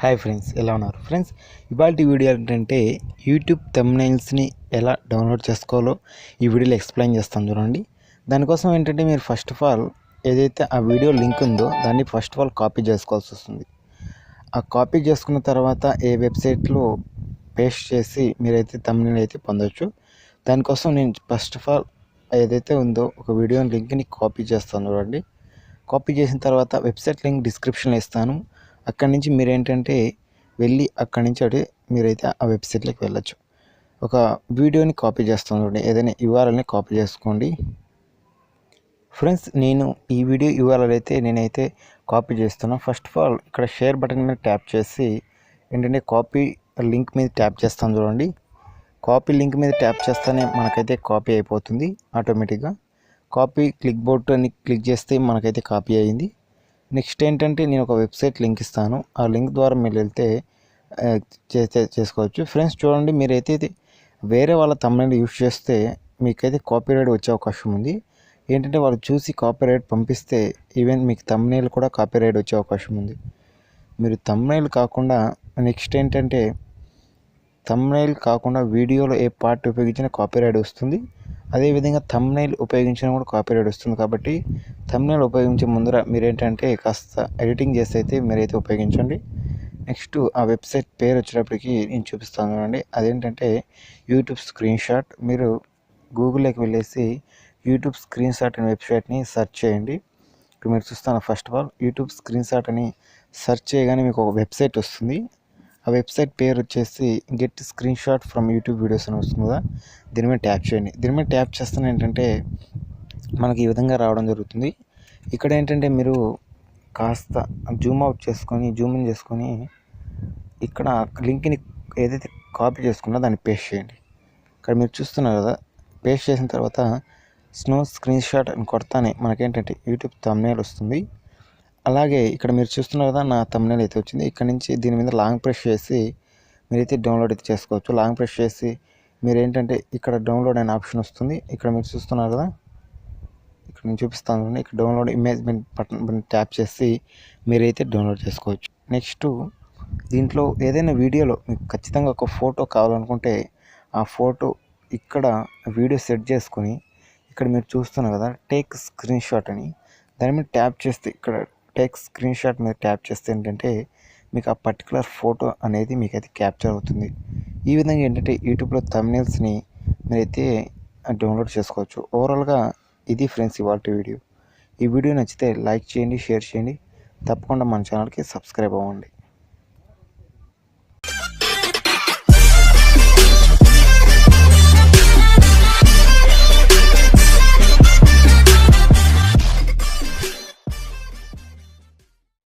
Hi friends, ఎలా ఉన్నారు friends? ఇవాల్టి వీడియో ఏంటంటే యూట్యూబ్ థంబ్నెయిల్స్ని ఎలా డౌన్లోడ్ చేసుకోవాలో ఈ వీడియోలో ఎక్స్ప్లెయిన్ చేస్తాను చూడండి. దానికోసం ఏంటంటే మీరు ఫస్ట్ ఆఫ్ ఆల్ ఏదైతే ఆ వీడియో లింక్ ఉందో దాన్ని ఫస్ట్ ఆఫ్ ఆల్ కాపీ చేసుకోవాల్సి వస్తుంది. ఆ కాపీ చేసుకున్న తర్వాత ఏ వెబ్సైట్లో పేస్ట్ చేసి మీరైతే థంబ్నెయిల్ అయితే పొందొచ్చు. దానికోసం నేను ఫస్ట్ ఆఫ్ ఆల్ ఏదైతే ఉందో ఒక వీడియో లింక్ని కాపీ చేస్తాను చూడండి. కాపీ చేసిన తర్వాత వెబ్సైట్ లింక్ డిస్క్రిప్షన్లో ఇస్తాను. అక్కడి నుంచి మీరేంటంటే వెళ్ళి అక్కడి నుంచి మీరైతే ఆ వెబ్సైట్లోకి వెళ్ళచ్చు. ఒక వీడియోని కాపీ చేస్తాను చూడండి, ఏదైనా యూఆర్ఎల్ని కాపీ చేసుకోండి ఫ్రెండ్స్. నేను ఈ వీడియో యూఆర్ఎల్ అయితే నేనైతే కాపీ చేస్తున్నాను. ఫస్ట్ ఆఫ్ ఆల్ ఇక్కడ షేర్ బటన్ మీద ట్యాప్ చేసి ఏంటంటే కాపీ లింక్ మీద ట్యాప్ చేస్తాను చూడండి. కాపీ లింక్ మీద ట్యాప్ చేస్తేనే మనకైతే కాపీ అయిపోతుంది ఆటోమేటిక్గా. కాపీ క్లిక్ బోర్డ్ అని క్లిక్ చేస్తే మనకైతే కాపీ అయ్యింది. నెక్స్ట్ ఏంటంటే నేను ఒక వెబ్సైట్ లింక్ ఇస్తాను. ఆ లింక్ ద్వారా మీరు వెళ్తే చేసుకోవచ్చు ఫ్రెండ్స్. చూడండి, మీరైతే వేరే వాళ్ళ థంబ్నెయిల్ యూజ్ చేస్తే మీకైతే కాపీరైట్ వచ్చే అవకాశం ఉంది. ఏంటంటే వాళ్ళు చూసి కాపీరైట్ పంపిస్తే ఈవెన్ మీకు థంబ్నెయిల్ కూడా కాపీరైట్ వచ్చే అవకాశం ఉంది. మీరు థంబ్నెయిల్ కాకుండా నెక్స్ట్ ఏంటంటే థంబ్నెయిల్ కాకుండా వీడియోలో ఏ పార్ట్ ఉపయోగించినా కాపీరైట్ వస్తుంది. అదేవిధంగా థంబ్నెయిల్ ఉపయోగించినా కూడా కాపీరైట్ వస్తుంది. కాబట్టి థంబ్నెయిల్ ఉపయోగించే ముందర మీరేంటంటే కాస్త ఎడిటింగ్ చేసి అయితే మీరైతే ఉపయోగించండి. నెక్స్ట్ ఆ వెబ్సైట్ పేరు వచ్చేటప్పటికి నేను చూపిస్తాను చూడండి. అదేంటంటే యూట్యూబ్ స్క్రీన్ షాట్. మీరు గూగుల్లోకి వెళ్ళేసి యూట్యూబ్ స్క్రీన్ షాట్ అనే వెబ్సైట్ని సెర్చ్ చేయండి. ఇప్పుడు మీరు చూస్తాను. First of all YouTube screen shot అని సెర్చ్ చేయగానే మీకు ఒక వెబ్సైట్ వస్తుంది. ఆ వెబ్సైట్ పేరు వచ్చేసి get screen shot from YouTube videos అని వస్తుంది కదా, దీని మీద ట్యాప్ చేయండి. దీని మీద ట్యాప్ చేస్తే ఏంటంటే మనకి ఈ విధంగా రావడం జరుగుతుంది. ఇక్కడ ఏంటంటే మీరు కాస్త జూమ్ అవుట్ చేసుకొని జూమ్ ఇన్ చేసుకొని ఇక్కడ లింక్ని ఏదైతే కాపీ చేసుకున్నా దాన్ని పేస్ట్ చేయండి. ఇక్కడ మీరు చూస్తున్నారు కదా, పేస్ట్ చేసిన తర్వాత స్నో స్క్రీన్ షాట్ అని కొడతానే మనకేంటంటే యూట్యూబ్ థంబ్నెయిల్ వస్తుంది. అలాగే ఇక్కడ మీరు చూస్తున్నారు కదా, నా థంబ్నెయిల్ అయితే వచ్చింది. ఇక్కడ నుంచి దీని మీద లాంగ్ ప్రెస్ చేసి మీరైతే డౌన్లోడ్ అయితే చేసుకోవచ్చు. లాంగ్ ప్రెస్ చేసి మీరు ఏంటంటే ఇక్కడ డౌన్లోడ్ అనే ఆప్షన్ వస్తుంది. ఇక్కడ మీరు చూస్తున్నారు కదా, ఇక్కడ నేను చూపిస్తాను. ఇక్కడ డౌన్లోడ్ ఇమేజ్ బటన్ ట్యాప్ చేసి మీరైతే డౌన్లోడ్ చేసుకోవచ్చు. నెక్స్ట్ దీంట్లో ఏదైనా వీడియోలో మీకు ఖచ్చితంగా ఒక ఫోటో కావాలనుకుంటే ఆ ఫోటో ఇక్కడ వీడియో సెట్ చేసుకొని ఇక్కడ మీరు చూస్తున్నారు కదా టేక్ స్క్రీన్ షాట్ అని, దాని మీద ట్యాప్ చేస్తే ఇక్కడ టేక్ స్క్రీన్ షాట్ మీద ట్యాప్ చేస్తే ఏంటంటే మీకు ఆ పర్టికులర్ ఫోటో అనేది మీకైతే క్యాప్చర్ అవుతుంది. ఈ విధంగా ఏంటంటే యూట్యూబ్లో థంబ్నెయిల్స్ని మీరైతే డౌన్లోడ్ చేసుకోవచ్చు. ఓవరాల్గా ఇది ఫ్రెండ్స్ ఇవాల్టి వీడియో. ఈ వీడియో నచ్చితే లైక్ చేయండి, షేర్ చేయండి. తప్పకుండా మన ఛానల్కి సబ్స్క్రైబ్ అవ్వండి.